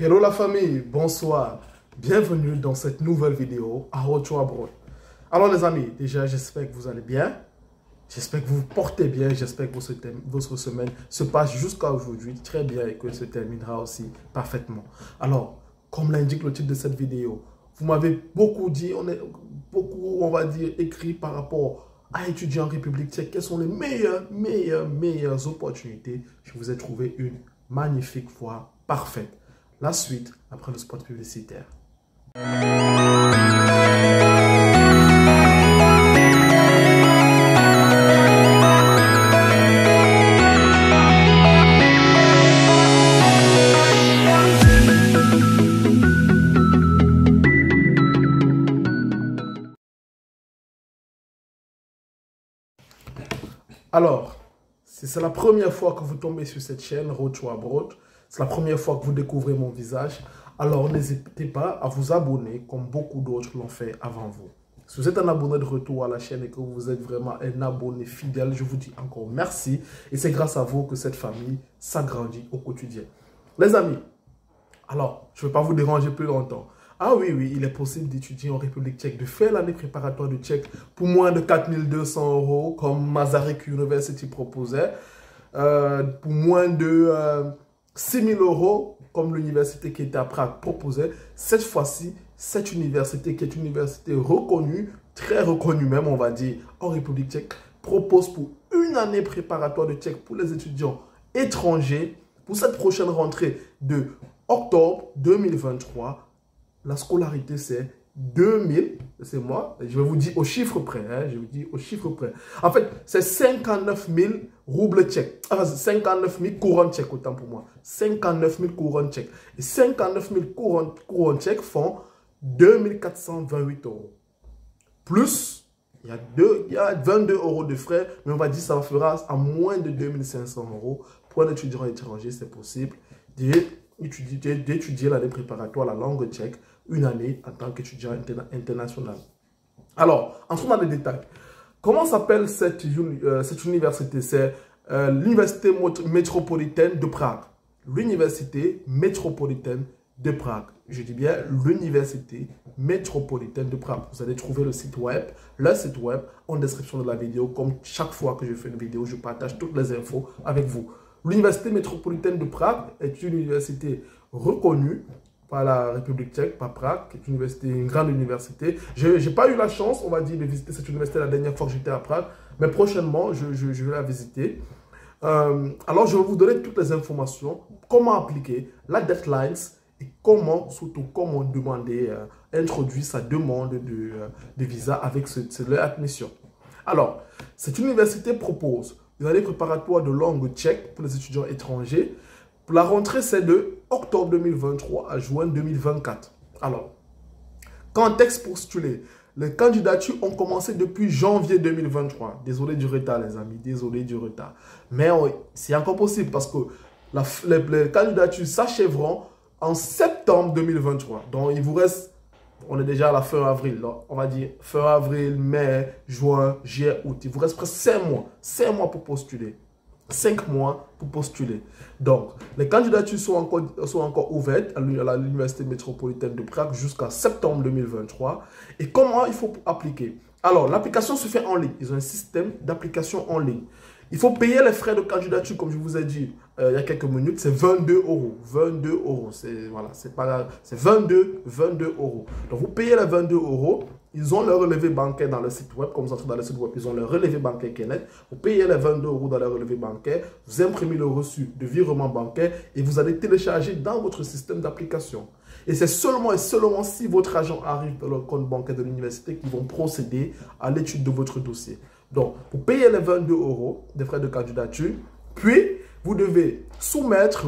Hello la famille, bonsoir. Bienvenue dans cette nouvelle vidéo à Road to Abroad. Alors les amis, déjà j'espère que vous allez bien. J'espère que vous vous portez bien. J'espère que votre semaine se passe jusqu'à aujourd'hui très bien et que se terminera aussi parfaitement. Alors, comme l'indique le titre de cette vidéo, vous m'avez beaucoup dit, on va dire, écrit par rapport à étudier en République tchèque. Quelles sont les meilleures opportunités? Je vous ai trouvé une magnifique voie parfaite. La suite après le spot publicitaire. Alors, si c'est la première fois que vous tombez sur cette chaîne Road to Abroad, c'est la première fois que vous découvrez mon visage, alors n'hésitez pas à vous abonner comme beaucoup d'autres l'ont fait avant vous. Si vous êtes un abonné de retour à la chaîne et que vous êtes vraiment un abonné fidèle, je vous dis encore merci. Et c'est grâce à vous que cette famille s'agrandit au quotidien. Les amis, alors, je ne vais pas vous déranger plus longtemps. Ah oui, il est possible d'étudier en République tchèque, de faire l'année préparatoire de tchèque pour moins de 4200 € comme Masaryk University proposait, pour moins de 6000 € comme l'université qui était à Prague proposait. Cette fois-ci, cette université qui est une université reconnue, très reconnue même on va dire, en République tchèque, propose pour une année préparatoire de tchèque pour les étudiants étrangers, pour cette prochaine rentrée de octobre 2023, la scolarité c'est 2000, c'est moi, je vais vous dire au chiffre près, je vous dis au chiffre près. En fait, c'est 59 000 roubles tchèques, 59 000 couronnes tchèques, autant pour moi, 59 000 couronnes tchèques. Et 59 000 couronnes tchèques font 2428 €. Plus, il y a 22 € de frais, mais on va dire que ça fera à moins de 2500 € pour un étudiant étranger, c'est possible d'étudier l'année préparatoire, la langue tchèque, une année en tant qu'étudiant international. Alors, entrons dans les détails. Comment s'appelle cette université? C'est l'Université métropolitaine de Prague. L'Université métropolitaine de Prague. Je dis bien l'Université métropolitaine de Prague. Vous allez trouver le site web en description de la vidéo. Comme chaque fois que je fais une vidéo, je partage toutes les infos avec vous. L'Université métropolitaine de Prague est une université reconnue par la République tchèque, par Prague, qui est une grande université. Je n'ai pas eu la chance, on va dire, de visiter cette université la dernière fois que j'étais à Prague, mais prochainement, je vais la visiter. Alors, je vais vous donner toutes les informations, comment appliquer la deadlines et surtout comment demander, introduire sa demande de visa avec leur admission. Alors, cette université propose une année préparatoire de langue tchèque pour les étudiants étrangers. Pour la rentrée, c'est de octobre 2023 à juin 2024. Alors, contexte postulé. Les candidatures ont commencé depuis janvier 2023. Désolé du retard, les amis. Désolé du retard. Mais c'est encore possible parce que les candidatures s'achèveront en septembre 2023. Donc, il vous reste... On est déjà à la fin avril, là. On va dire fin avril, mai, juin, juillet, août. Il vous reste presque 5 mois. 5 mois pour postuler. 5 mois pour postuler. Donc, les candidatures sont encore ouvertes à l'Université métropolitaine de Prague jusqu'à septembre 2023. Et comment il faut appliquer? Alors, l'application se fait en ligne. Ils ont un système d'application en ligne. Il faut payer les frais de candidature, comme je vous ai dit il y a quelques minutes, c'est 22 €. 22 €, c'est pas grave, c'est 22 €. Donc, vous payez les 22 €, ils ont leur relevé bancaire dans le site web, comme vous entrez dans le site web, ils ont leur relevé bancaire qui est net. Vous payez les 22 € dans leur relevé bancaire, vous imprimez le reçu de virement bancaire et vous allez télécharger dans votre système d'application. Et c'est seulement et seulement si votre agent arrive dans le compte bancaire de l'université qu'ils vont procéder à l'étude de votre dossier. Donc, vous payez les 22 € des frais de candidature, puis vous devez soumettre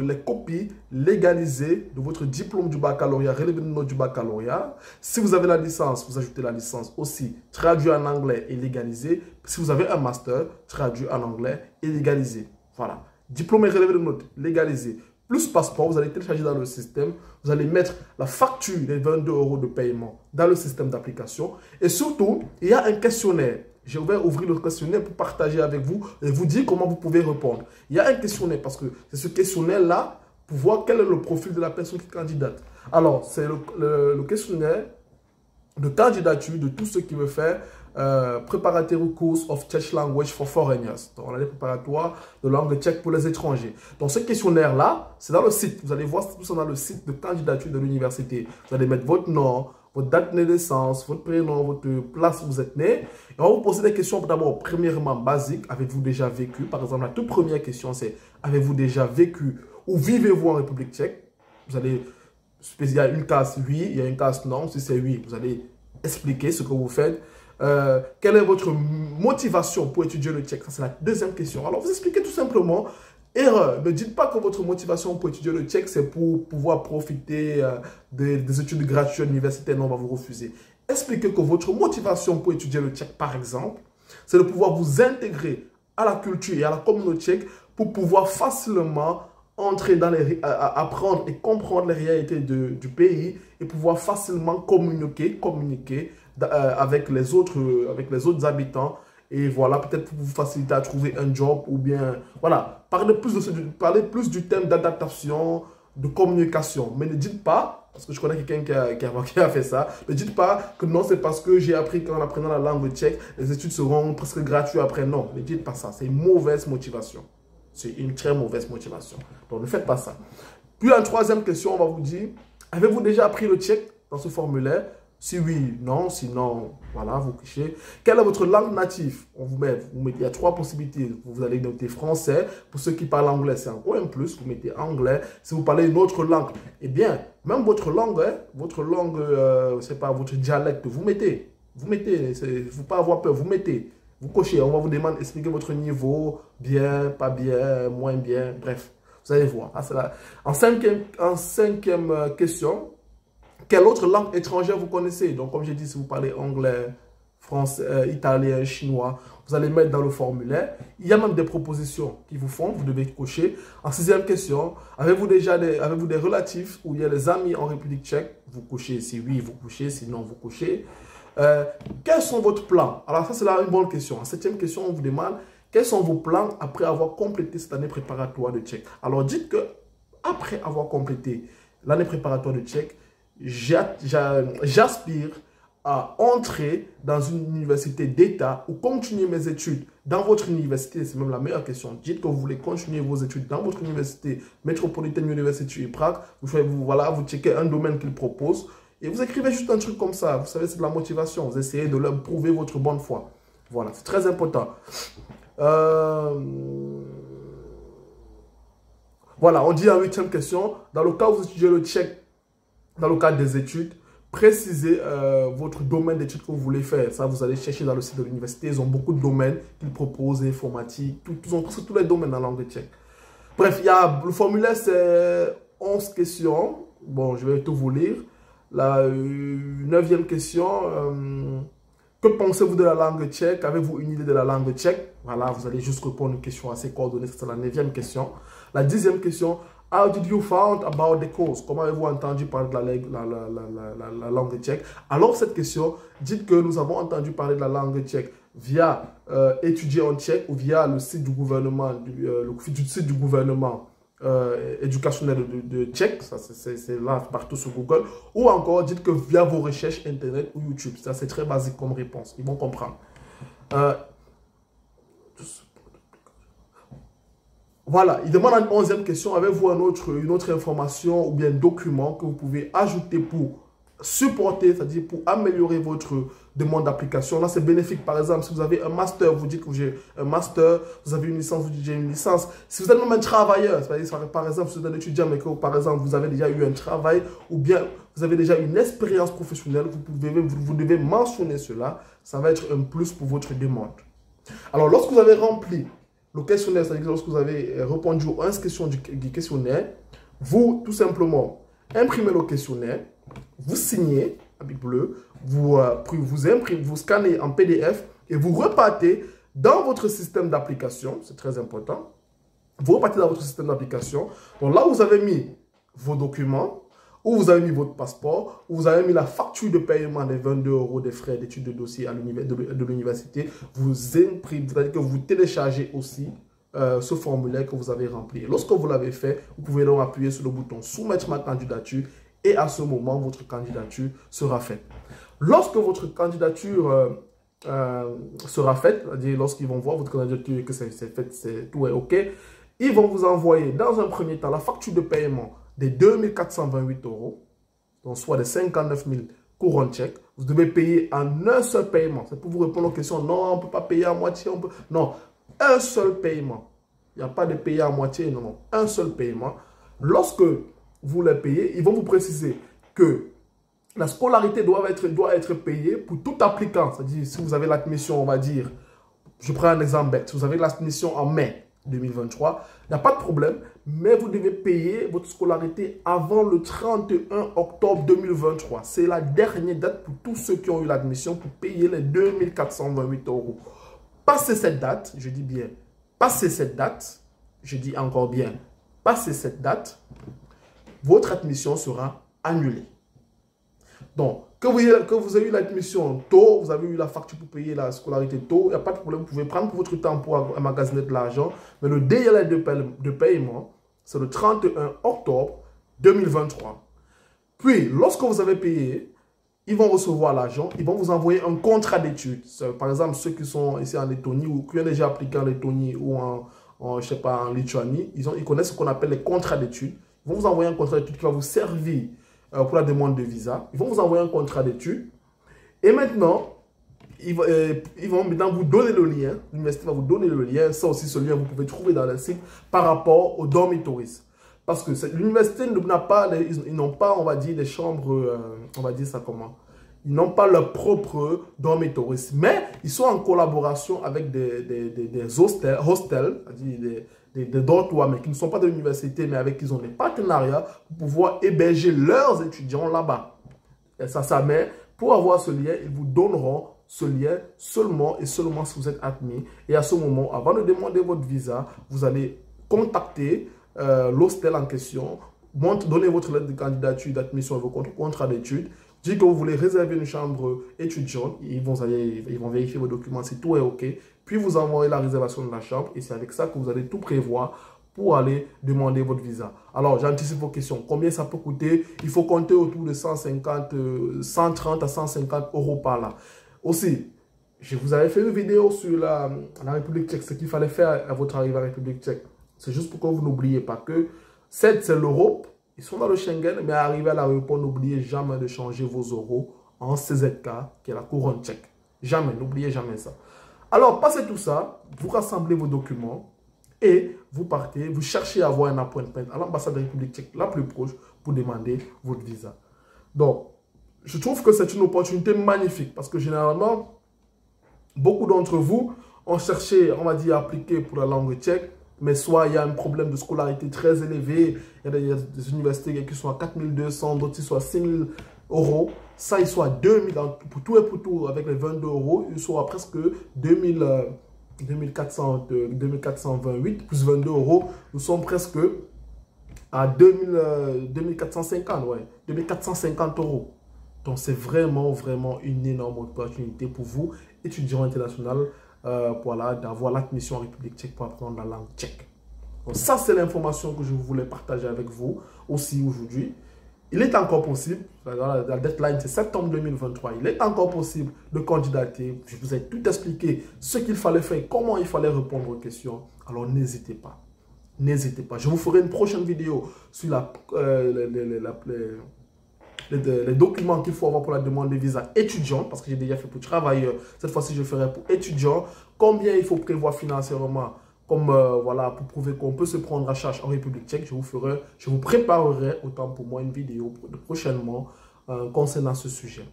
les copies légalisées de votre diplôme du baccalauréat, relevé de notes du baccalauréat. Si vous avez la licence, vous ajoutez la licence aussi, traduit en anglais et légalisé. Si vous avez un master, traduit en anglais et légalisé. Voilà. Diplôme et relevé de notes légalisé. Plus passeport, vous allez télécharger dans le système, vous allez mettre la facture des 22 € de paiement dans le système d'application. Et surtout, il y a un questionnaire. Je vais ouvrir le questionnaire pour partager avec vous et vous dire comment vous pouvez répondre. Il y a un questionnaire parce que c'est ce questionnaire-là pour voir quel est le profil de la personne qui candidate. Alors, c'est le questionnaire de candidature de tous ceux qui veulent faire Preparatory Course of Czech Language for Foreigners. Donc, on a les préparatoires de langue tchèque pour les étrangers. Donc, ce questionnaire-là, c'est dans le site. Vous allez voir tout ça dans le site de candidature de l'université. Vous allez mettre votre nom, votre date de naissance, votre prénom, votre place où vous êtes né. Et on va vous poser des questions d'abord, premièrement, basiques. Avez-vous déjà vécu? Par exemple, la toute première question, c'est avez-vous déjà vécu ou vivez-vous en République tchèque? Vous allez, il y a une case oui, il y a une case non. Si c'est oui, vous allez expliquer ce que vous faites. Quelle est votre motivation pour étudier le tchèque? Ça, c'est la deuxième question. Alors, vous expliquez tout simplement. Erreur, ne dites pas que votre motivation pour étudier le tchèque, c'est pour pouvoir profiter des études gratuites universitaires. Non, on va vous refuser. Expliquez que votre motivation pour étudier le tchèque, par exemple, c'est de pouvoir vous intégrer à la culture et à la communauté tchèque pour pouvoir facilement entrer dans apprendre et comprendre les réalités du pays et pouvoir facilement communiquer avec les autres habitants. Et voilà, peut-être pour vous faciliter à trouver un job ou bien, voilà, parlez plus du thème d'adaptation, de communication. Mais ne dites pas, parce que je connais quelqu'un qui a fait ça, ne dites pas que non, c'est parce que j'ai appris qu'en apprenant la langue tchèque, les études seront presque gratuites après. Non, ne dites pas ça. C'est une mauvaise motivation. C'est une très mauvaise motivation. Donc, ne faites pas ça. Puis, en troisième question, on va vous dire, avez-vous déjà appris le tchèque dans ce formulaire? Si oui, non, sinon, voilà, vous cochez. Quelle est votre langue native? Il y a trois possibilités. Vous allez noter français. Pour ceux qui parlent anglais, c'est encore un plus. Vous mettez anglais. Si vous parlez une autre langue, eh bien, même votre langue, je sais pas, votre dialecte, vous mettez. Vous mettez. Il ne faut pas avoir peur. Vous mettez. Vous cochez. On va vous demander d'expliquer votre niveau. Bien, pas bien, moins bien. Bref, vous allez voir. Ah, en cinquième question. Quelle autre langue étrangère vous connaissez? Donc, comme j'ai dit, si vous parlez anglais, français, italien, chinois, vous allez mettre dans le formulaire. Il y a même des propositions qui vous font, vous devez cocher. En sixième question, avez-vous des relatifs ou il y a des amis en République tchèque? Vous cochez, si oui, vous cochez, sinon vous cochez. Quels sont vos plans? Alors ça, c'est là une bonne question. En septième question, on vous demande, quels sont vos plans après avoir complété cette année préparatoire de tchèque? Alors, dites que après avoir complété l'année préparatoire de tchèque, j'aspire à entrer dans une université d'État ou continuer mes études dans votre université. C'est même la meilleure question. Dites que vous voulez continuer vos études dans votre université, Metropolitan University Prague. Vous checkez un domaine qu'il propose et vous écrivez juste un truc comme ça. Vous savez, c'est de la motivation. Vous essayez de leur prouver votre bonne foi. Voilà, c'est très important. Voilà, on dit en huitième question, dans le cas où vous étudiez le tchèque, dans le cadre des études, précisez votre domaine d'études que vous voulez faire. Ça, vous allez chercher dans le site de l'université. Ils ont beaucoup de domaines qu'ils proposent, informatique, ils ont presque tous les domaines dans la langue tchèque. Bref, le formulaire, c'est 11 questions. Bon, je vais tout vous lire. La neuvième question, que pensez-vous de la langue tchèque? Avez-vous une idée de la langue tchèque? Voilà, vous allez juste répondre à une question assez coordonnée. C'est la neuvième question. La dixième question, how did you find about the course? Comment avez-vous entendu parler de la langue tchèque? Alors, cette question, dites que nous avons entendu parler de la langue tchèque via étudier en tchèque ou via le site du gouvernement, éducationnel de tchèque. Ça, c'est là partout sur Google. Ou encore, dites que via vos recherches Internet ou YouTube. Ça, c'est très basique comme réponse. Ils vont comprendre. Voilà, il demande une 11e question. Avez-vous une autre information ou bien document que vous pouvez ajouter pour supporter, c'est-à-dire pour améliorer votre demande d'application? Là, c'est bénéfique. Par exemple, si vous avez un master, vous dites que j'ai un master, vous avez une licence, vous dites que j'ai une licence. Si vous êtes même un travailleur, c'est-à-dire, par exemple, si vous êtes un étudiant, mais que, par exemple, vous avez déjà eu un travail ou bien vous avez déjà une expérience professionnelle, vous devez mentionner cela. Ça va être un plus pour votre demande. Alors, lorsque vous avez rempli le questionnaire, c'est-à-dire lorsque vous avez répondu aux 11 questions du questionnaire, vous, tout simplement, imprimez le questionnaire, vous signez avec bleu, vous scannez en PDF et vous repartez dans votre système d'application. C'est très important. Vous repartez dans votre système d'application. Donc là, vous avez mis vos documents, où vous avez mis votre passeport, où vous avez mis la facture de paiement des 22 € des frais d'études de dossier de l'université. Vous imprimez, c'est-à-dire que vous téléchargez aussi ce formulaire que vous avez rempli. Et lorsque vous l'avez fait, vous pouvez donc appuyer sur le bouton soumettre ma candidature et à ce moment, votre candidature sera faite. Lorsque votre candidature sera faite, c'est-à-dire lorsqu'ils vont voir votre candidature et que c'est fait, tout est OK, ils vont vous envoyer dans un premier temps la facture de paiement des 2 428 €, donc soit des 59 000 couronnes tchèques. Vous devez payer en un seul paiement. C'est pour vous répondre aux questions. Non, on ne peut pas payer à moitié. Non, un seul paiement. Il n'y a pas de payer à moitié, non, non. Un seul paiement. Lorsque vous les payez, ils vont vous préciser que la scolarité doit être payée pour tout applicant. C'est-à-dire, si vous avez l'admission, on va dire, je prends un exemple bête, si vous avez l'admission en mai 2023, il n'y a pas de problème, mais vous devez payer votre scolarité avant le 31 octobre 2023. C'est la dernière date pour tous ceux qui ont eu l'admission pour payer les 2 428 €. Passez cette date, je dis bien, passez cette date, je dis encore bien, passez cette date, votre admission sera annulée. Donc, que vous ayez eu l'admission tôt, vous avez eu la facture pour payer la scolarité tôt, il n'y a pas de problème, vous pouvez prendre votre temps pour emmagasiner de l'argent, mais le délai de paiement, c'est le 31 octobre 2023. Puis, lorsque vous avez payé, ils vont recevoir l'argent, ils vont vous envoyer un contrat d'études. Par exemple, ceux qui sont ici en Lettonie ou qui ont déjà appliqué en Lettonie ou je sais pas, en Lituanie, ils connaissent ce qu'on appelle les contrats d'études. Ils vont vous envoyer un contrat d'études qui va vous servir pour la demande de visa. Ils vont vous envoyer un contrat d'études. Et maintenant, ils vont maintenant vous donner le lien. L'université va vous donner le lien. Ça aussi, ce lien, vous pouvez trouver dans le site par rapport aux dormitories. Parce que l'université n'a pas, ils n'ont pas, on va dire, des chambres, on va dire ça comment? Ils n'ont pas leur propre dormitories. Mais ils sont en collaboration avec des hostels, c'est-à-dire des dortoirs, mais qui ne sont pas de l'université, mais avec qui ils ont des partenariats pour pouvoir héberger leurs étudiants là-bas. Et ça, mais pour avoir ce lien, ils vous donneront ce lien seulement et seulement si vous êtes admis. Et à ce moment, avant de demander votre visa, vous allez contacter l'hostel en question, donner votre lettre de candidature, d'admission et vos contrats d'études, dire que vous voulez réserver une chambre étudiante, ils vont vérifier vos documents si tout est OK, puis vous envoyer la réservation de la chambre et c'est avec ça que vous allez tout prévoir pour aller demander votre visa. Alors, j'anticipe vos questions. Combien ça peut coûter? Il faut compter autour de 130 à 150 € par là. Aussi, je vous avais fait une vidéo sur la République tchèque, ce qu'il fallait faire à votre arrivée à la République tchèque. C'est juste pour que vous n'oubliez pas que c'est l'Europe. Ils sont dans le Schengen, mais arrivé à l'aéroport, n'oubliez jamais de changer vos euros en CZK, qui est la couronne tchèque. Jamais, n'oubliez jamais ça. Alors, passez tout ça, vous rassemblez vos documents et vous partez, vous cherchez à avoir un appointment à l'ambassade de la République tchèque la plus proche pour demander votre visa. Donc, je trouve que c'est une opportunité magnifique parce que généralement, beaucoup d'entre vous ont cherché, on va dire, à appliquer pour la langue tchèque, mais soit il y a un problème de scolarité très élevé, il y a des universités qui sont à 4 200, d'autres qui sont à 6 000 €. Ça, ils sont à 2 000, pour tout et pour tout, avec les 22 €, ils sont à presque 2428 plus 22 €. Nous sommes presque à 2450, ouais, 2450 €. Donc, c'est vraiment, vraiment une énorme opportunité pour vous, étudiants internationaux, voilà, d'avoir l'admission en République tchèque pour apprendre la langue tchèque. Donc, ça, c'est l'information que je voulais partager avec vous aussi aujourd'hui. Il est encore possible, la deadline c'est septembre 2023, il est encore possible de candidater. Je vous ai tout expliqué, ce qu'il fallait faire, comment il fallait répondre aux questions. Alors, n'hésitez pas. N'hésitez pas. Je vous ferai une prochaine vidéo sur les documents qu'il faut avoir pour la demande de visa étudiant, parce que j'ai déjà fait pour travailleurs. Cette fois-ci, je ferai pour étudiants. Combien il faut prévoir financièrement, comme voilà, pour prouver qu'on peut se prendre à charge en République tchèque. Je vous préparerai autant pour moi une vidéo prochainement concernant ce sujet.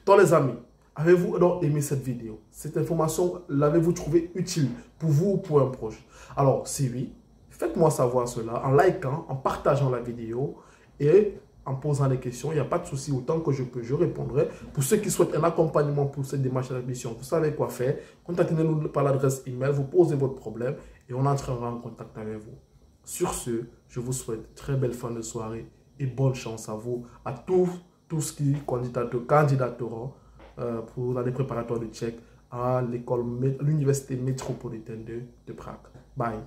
Donc les amis, avez-vous donc aimé cette vidéo? Cette information, l'avez-vous trouvée utile pour vous ou pour un proche? Alors si oui, faites-moi savoir cela en likant, en partageant la vidéo et en posant des questions. Il n'y a pas de souci, autant que je peux, je répondrai. Pour ceux qui souhaitent un accompagnement pour cette démarche d'admission, vous savez quoi faire. Contactez-nous par l'adresse email, vous posez votre problème et on entrera en contact avec vous. Sur ce, je vous souhaite une très belle fin de soirée et bonne chance à vous, à tous qui candidateront pour l'année préparatoire de Tchèque à l'université métropolitaine de Prague. Bye.